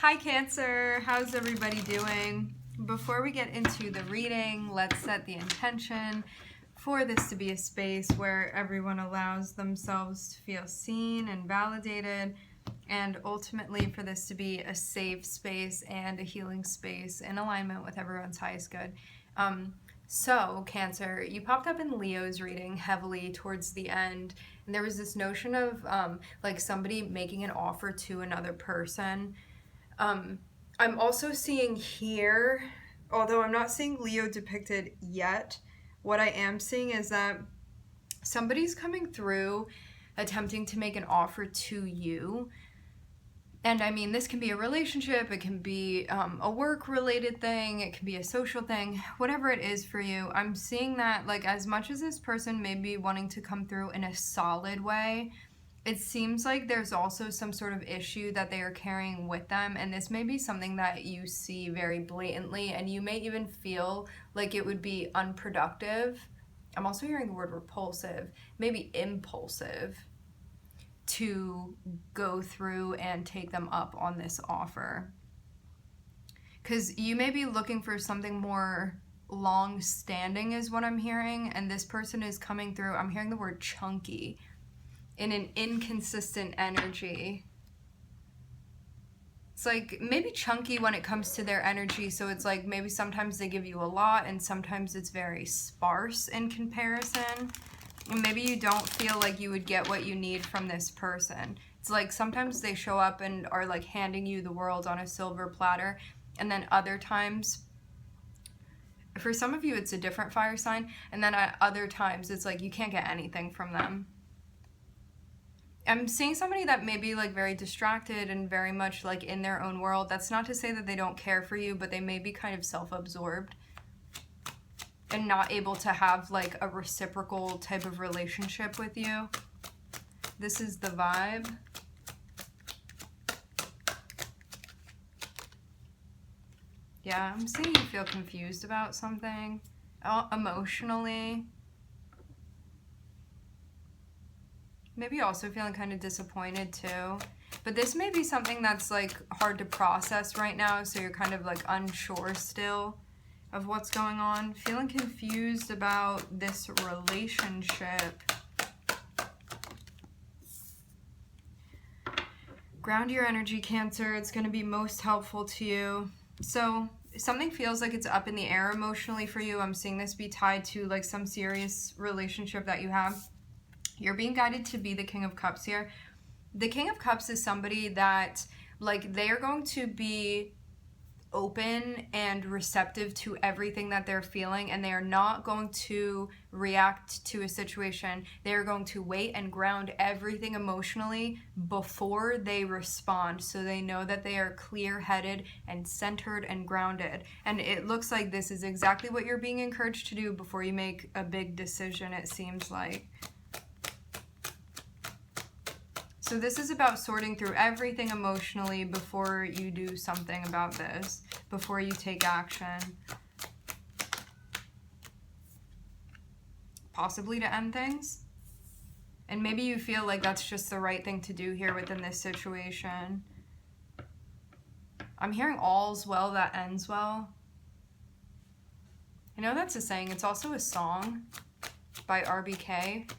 Hi Cancer, how's everybody doing? Before we get into the reading, let's set the intention for this to be a space where everyone allows themselves to feel seen and validated, and ultimately for this to be a safe space and a healing space in alignment with everyone's highest good. So Cancer, you popped up in Leo's reading heavily towards the end, and there was this notion of like somebody making an offer to another person. I'm also seeing here, although I'm not seeing Leo depicted yet, what I am seeing is that somebody's coming through attempting to make an offer to you. And I mean, this can be a relationship, it can be a work-related thing, it can be a social thing, whatever it is for you. I'm seeing that, like, as much as this person may be wanting to come through in a solid way, it seems like there's also some sort of issue that they are carrying with them, and this may be something that you see very blatantly, and you may even feel like it would be unproductive. I'm also hearing the word repulsive, maybe impulsive, to go through and take them up on this offer. Because you may be looking for something more long-standing is what I'm hearing, and this person is coming through, I'm hearing the word chunky, in an inconsistent energy. It's like maybe chunky when it comes to their energy, so it's like maybe sometimes they give you a lot and sometimes it's very sparse in comparison. And maybe you don't feel like you would get what you need from this person. It's like sometimes they show up and are like handing you the world on a silver platter, and then other times, for some of you it's a different fire sign, and then at other times it's like you can't get anything from them. I'm seeing somebody that may be like very distracted and very much like in their own world. That's not to say that they don't care for you, but they may be kind of self-absorbed and not able to have like a reciprocal type of relationship with you. This is the vibe. Yeah, I'm seeing you feel confused about something emotionally. Maybe also feeling kind of disappointed too. But this may be something that's like hard to process right now, so you're kind of like unsure still of what's going on. Feeling confused about this relationship. Ground your energy, Cancer. It's going to be most helpful to you. So something feels like it's up in the air emotionally for you. I'm seeing this be tied to like some serious relationship that you have. You're being guided to be the King of Cups here. The King of Cups is somebody that, like, they are going to be open and receptive to everything that they're feeling, and they are not going to react to a situation. They are going to wait and ground everything emotionally before they respond, so they know that they are clear-headed and centered and grounded. And it looks like this is exactly what you're being encouraged to do before you make a big decision, it seems like. So this is about sorting through everything emotionally before you do something about this, before you take action. Possibly to end things. And maybe you feel like that's just the right thing to do here within this situation. I'm hearing all's well that ends well. I know that's a saying. It's also a song by RBK.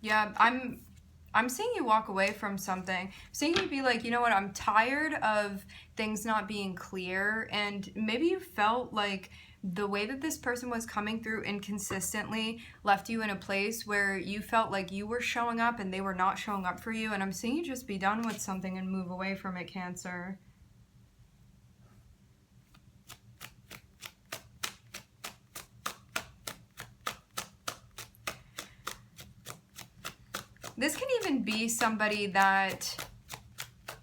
Yeah, I'm seeing you walk away from something. I'm seeing you be like, you know what, I'm tired of things not being clear, and maybe you felt like the way that this person was coming through inconsistently left you in a place where you felt like you were showing up and they were not showing up for you, and I'm seeing you just be done with something and move away from it, Cancer. This can even be somebody that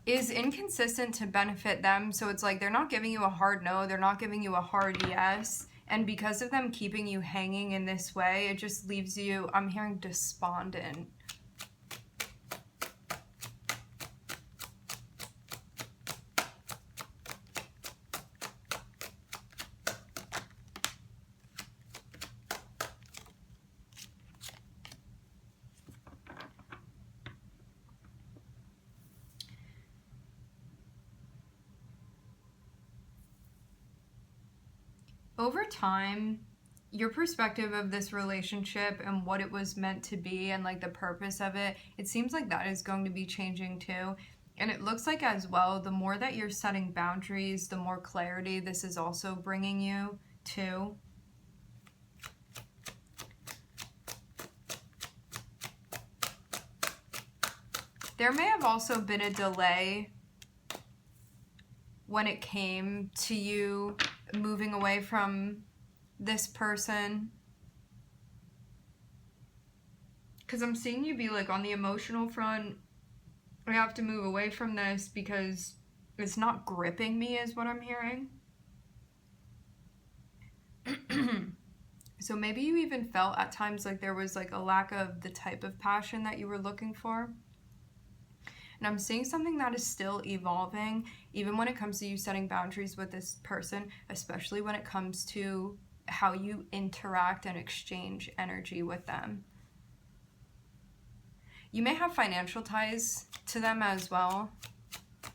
is inconsistent to benefit them. So it's like they're not giving you a hard no, they're not giving you a hard yes. And because of them keeping you hanging in this way, it just leaves you, I'm hearing despondent. over time, your perspective of this relationship and what it was meant to be and like the purpose of it, it seems like that is going to be changing too. And it looks like as well, the more that you're setting boundaries, the more clarity this is also bringing you to. There may have also been a delay when it came to you moving away from this person. Because I'm seeing you be like on the emotional front, I have to move away from this because it's not gripping me is what I'm hearing. So maybe you even felt at times like there was like a lack of the type of passion that you were looking for. And I'm seeing something that is still evolving, even when it comes to you setting boundaries with this person, especially when it comes to how you interact and exchange energy with them. You may have financial ties to them as well.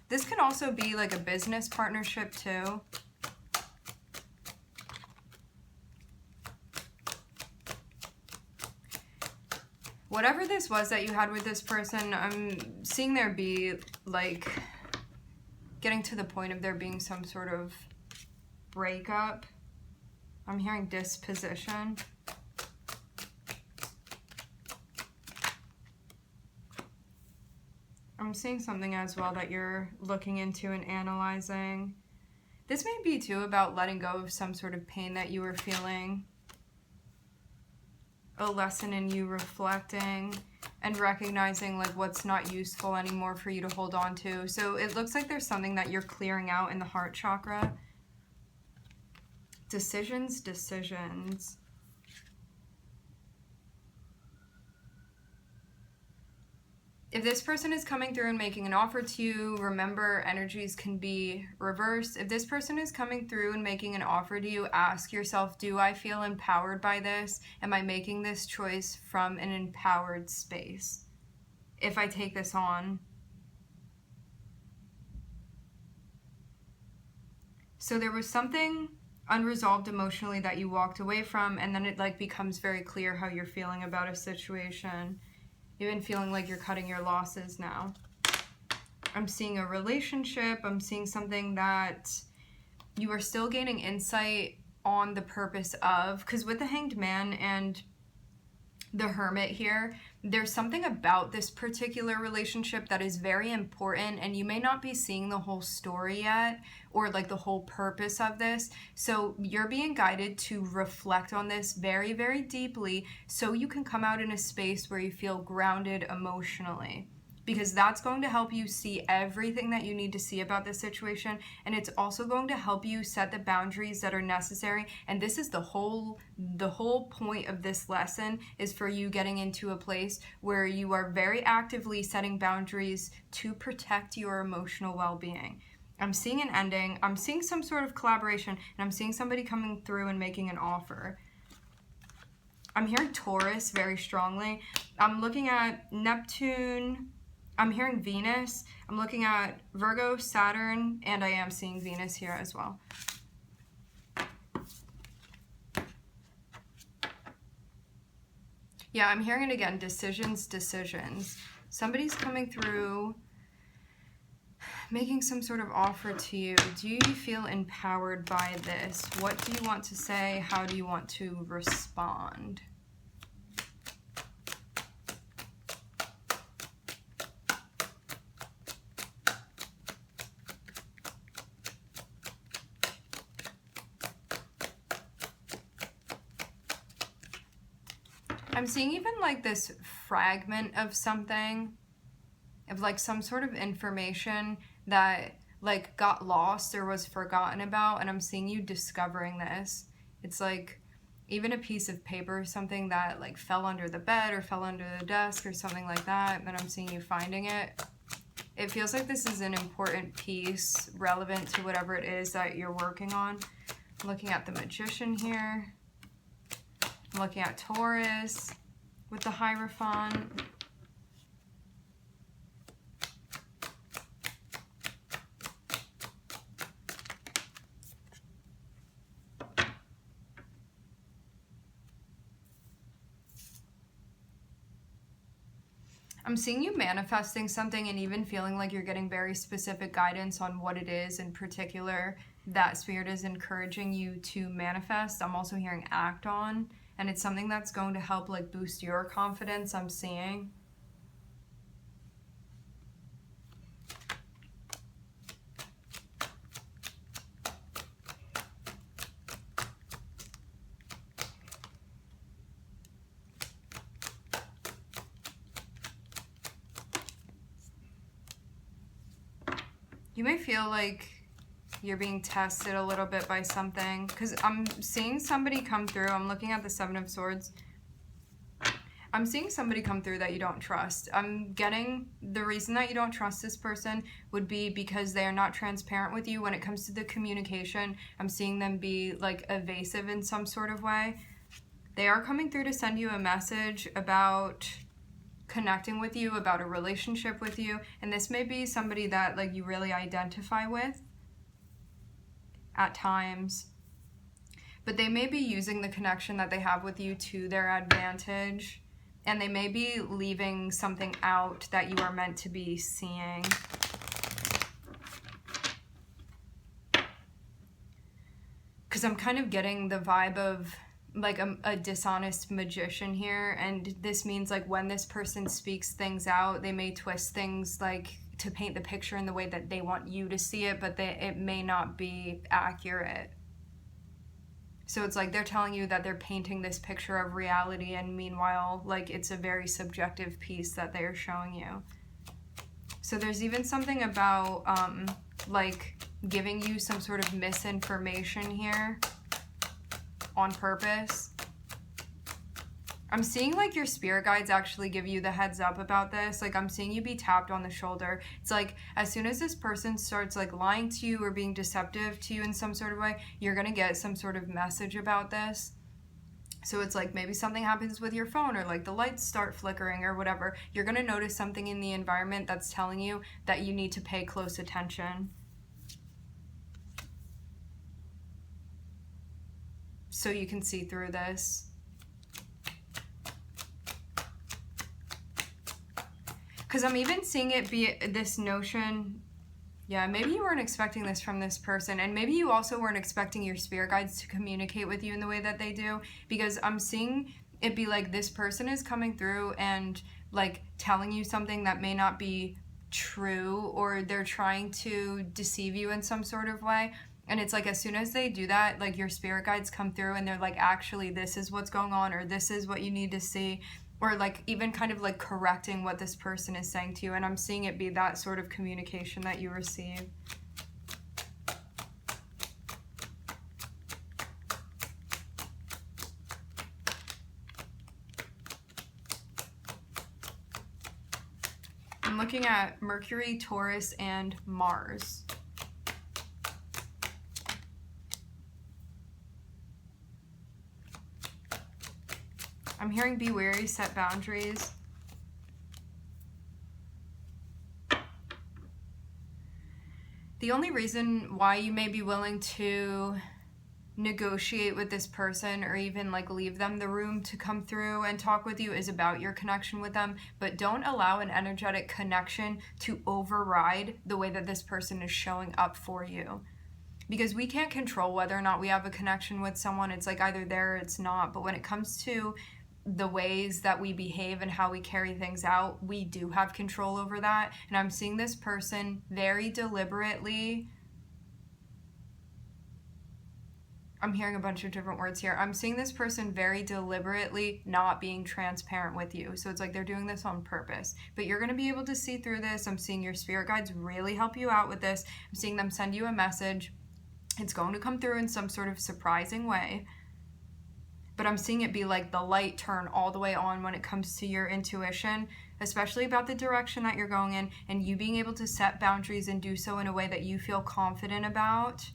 This can also be like a business partnership too. Whatever this was that you had with this person, I'm seeing there be like getting to the point of there being some sort of breakup. I'm hearing disposition. I'm seeing something as well that you're looking into and analyzing. This may be too about letting go of some sort of pain that you were feeling. A lesson in you reflecting and recognizing like what's not useful anymore for you to hold on to. So it looks like there's something that you're clearing out in the heart chakra. Decisions. If this person is coming through and making an offer to you, remember energies can be reversed. If this person is coming through and making an offer to you, ask yourself, do I feel empowered by this? Am I making this choice from an empowered space? If I take this on. So there was something unresolved emotionally that you walked away from, and then it like becomes very clear how you're feeling about a situation. Even feeling like you're cutting your losses now. I'm seeing a relationship. I'm seeing something that you are still gaining insight on the purpose of. Because with the Hanged Man and the Hermit here, there's something about this particular relationship that is very important, and you may not be seeing the whole story yet or like the whole purpose of this. So you're being guided to reflect on this very, very deeply so you can come out in a space where you feel grounded emotionally, because that's going to help you see everything that you need to see about this situation, and it's also going to help you set the boundaries that are necessary. And this is the whole point of this lesson, is for you getting into a place where you are very actively setting boundaries to protect your emotional well-being. I'm seeing an ending, I'm seeing some sort of collaboration, and I'm seeing somebody coming through and making an offer. I'm hearing Taurus very strongly. I'm looking at Neptune. I'm hearing Venus. I'm looking at Virgo, Saturn, and I am seeing Venus here as well. Yeah, I'm hearing it again. Decisions. Somebody's coming through, making some sort of offer to you. Do you feel empowered by this? What do you want to say? How do you want to respond? I'm seeing even like this fragment of something, of like some sort of information that like got lost or was forgotten about, and I'm seeing you discovering this. It's like even a piece of paper or something that like fell under the bed or fell under the desk or something like that, and I'm seeing you finding it. It feels like this is an important piece relevant to whatever it is that you're working on. I'm looking at the Magician here. I'm looking at Taurus with the Hierophant. I'm seeing you manifesting something and even feeling like you're getting very specific guidance on what it is in particular that Spirit is encouraging you to manifest. I'm also hearing act on, and it's something that's going to help like boost your confidence, I'm seeing. You may feel like you're being tested a little bit by something, because I'm seeing somebody come through. I'm looking at the Seven of Swords. I'm seeing somebody come through that you don't trust. I'm getting the reason that you don't trust this person would be because they are not transparent with you when it comes to the communication. I'm seeing them be like evasive in some sort of way. They are coming through to send you a message about connecting with you, about a relationship with you, and this may be somebody that like you really identify with at times, but they may be using the connection that they have with you to their advantage, and they may be leaving something out that you are meant to be seeing. Because I'm kind of getting the vibe of like a dishonest magician here, and this means like when this person speaks things out, they may twist things like to paint the picture in the way that they want you to see it, but it may not be accurate. So it's like they're telling you that they're painting this picture of reality, and meanwhile like it's a very subjective piece that they're showing you. So there's even something about like giving you some sort of misinformation here on purpose. I'm seeing like your spirit guides actually give you the heads up about this. Like I'm seeing you be tapped on the shoulder. It's like as soon as this person starts like lying to you or being deceptive to you in some sort of way, you're gonna get some sort of message about this. So it's like maybe something happens with your phone, or like the lights start flickering or whatever. You're gonna notice something in the environment that's telling you that you need to pay close attention. So you can see through this. Because I'm even seeing it be this notion, yeah, maybe you weren't expecting this from this person, and maybe you also weren't expecting your spirit guides to communicate with you in the way that they do, because I'm seeing it be like this person is coming through and like telling you something that may not be true, or they're trying to deceive you in some sort of way. And it's like as soon as they do that, like your spirit guides come through and they're like, actually, this is what's going on, or this is what you need to see, or like even kind of like correcting what this person is saying to you. And I'm seeing it be that sort of communication that you receive. I'm looking at Mercury, Taurus, and Mars. I'm hearing be wary, set boundaries. The only reason why you may be willing to negotiate with this person or even like leave them the room to come through and talk with you is about your connection with them, but don't allow an energetic connection to override the way that this person is showing up for you. Because we can't control whether or not we have a connection with someone. It's like either there or it's not. But when it comes to the ways that we behave and how we carry things out, we do have control over that. And I'm seeing this person very deliberately, I'm hearing a bunch of different words here. I'm seeing this person very deliberately not being transparent with you. So it's like they're doing this on purpose. But you're going to be able to see through this. I'm seeing your spirit guides really help you out with this. I'm seeing them send you a message. It's going to come through in some sort of surprising way. But I'm seeing it be like the light turn all the way on when it comes to your intuition, especially about the direction that you're going in, and you being able to set boundaries and do so in a way that you feel confident about,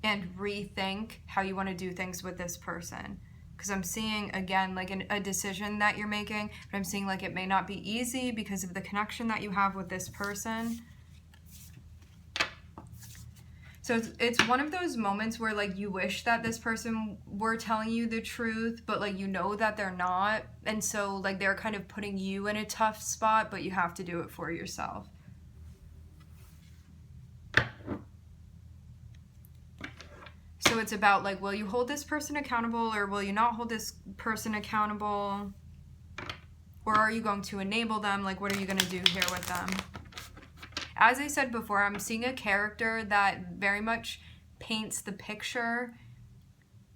and rethink how you want to do things with this person. Because I'm seeing, again, like a decision that you're making, but I'm seeing like it may not be easy because of the connection that you have with this person. So it's one of those moments where like you wish that this person were telling you the truth, but like you know that they're not. And so like they're kind of putting you in a tough spot, but you have to do it for yourself. So it's about like, will you hold this person accountable or will you not hold this person accountable? Or are you going to enable them? Like, what are you going to do here with them? As I said before, I'm seeing a character that very much paints the picture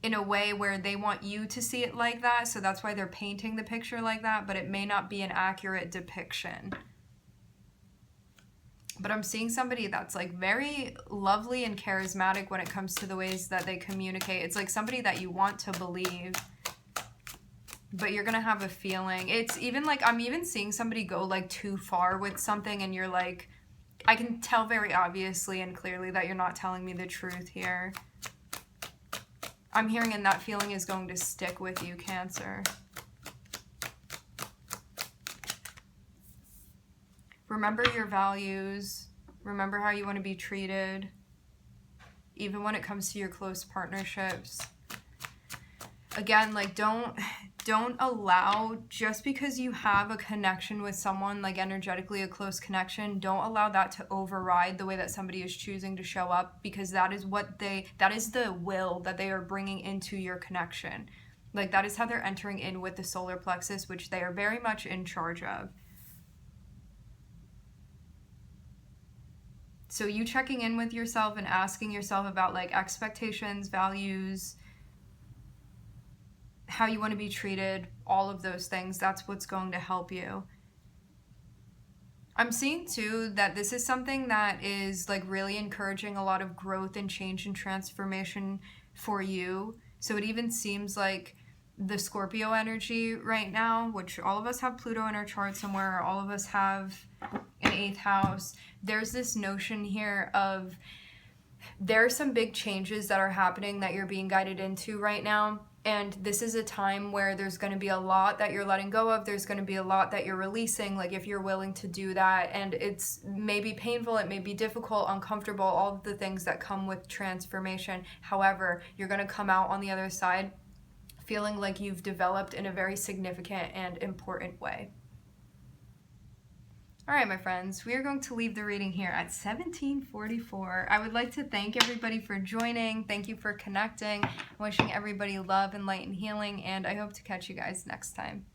in a way where they want you to see it like that. So that's why they're painting the picture like that, but it may not be an accurate depiction. But I'm seeing somebody that's like very lovely and charismatic when it comes to the ways that they communicate. It's like somebody that you want to believe, but you're gonna have a feeling. It's even like, I'm even seeing somebody go like too far with something and you're like, I can tell very obviously and clearly that you're not telling me the truth here. I'm hearing, and that feeling is going to stick with you, Cancer. Remember your values. Remember how you want to be treated, even when it comes to your close partnerships. Again, like don't allow, just because you have a connection with someone, like energetically a close connection, don't allow that to override the way that somebody is choosing to show up, because that is the will that they are bringing into your connection. Like that is how they're entering in with the solar plexus, which they are very much in charge of. So you checking in with yourself and asking yourself about like expectations, values, how you want to be treated, all of those things, that's what's going to help you. I'm seeing too that this is something that is like really encouraging a lot of growth and change and transformation for you. So it even seems like the Scorpio energy right now, which all of us have Pluto in our chart somewhere, all of us have an 8th house. There's this notion here of there are some big changes that are happening that you're being guided into right now. And this is a time where there's going to be a lot that you're letting go of. There's going to be a lot that you're releasing, like if you're willing to do that. And it's maybe painful, it may be difficult, uncomfortable, all of the things that come with transformation. However, you're going to come out on the other side feeling like you've developed in a very significant and important way. All right, my friends, we are going to leave the reading here at 17:44. I would like to thank everybody for joining. Thank you for connecting. I'm wishing everybody love and light and healing, and I hope to catch you guys next time.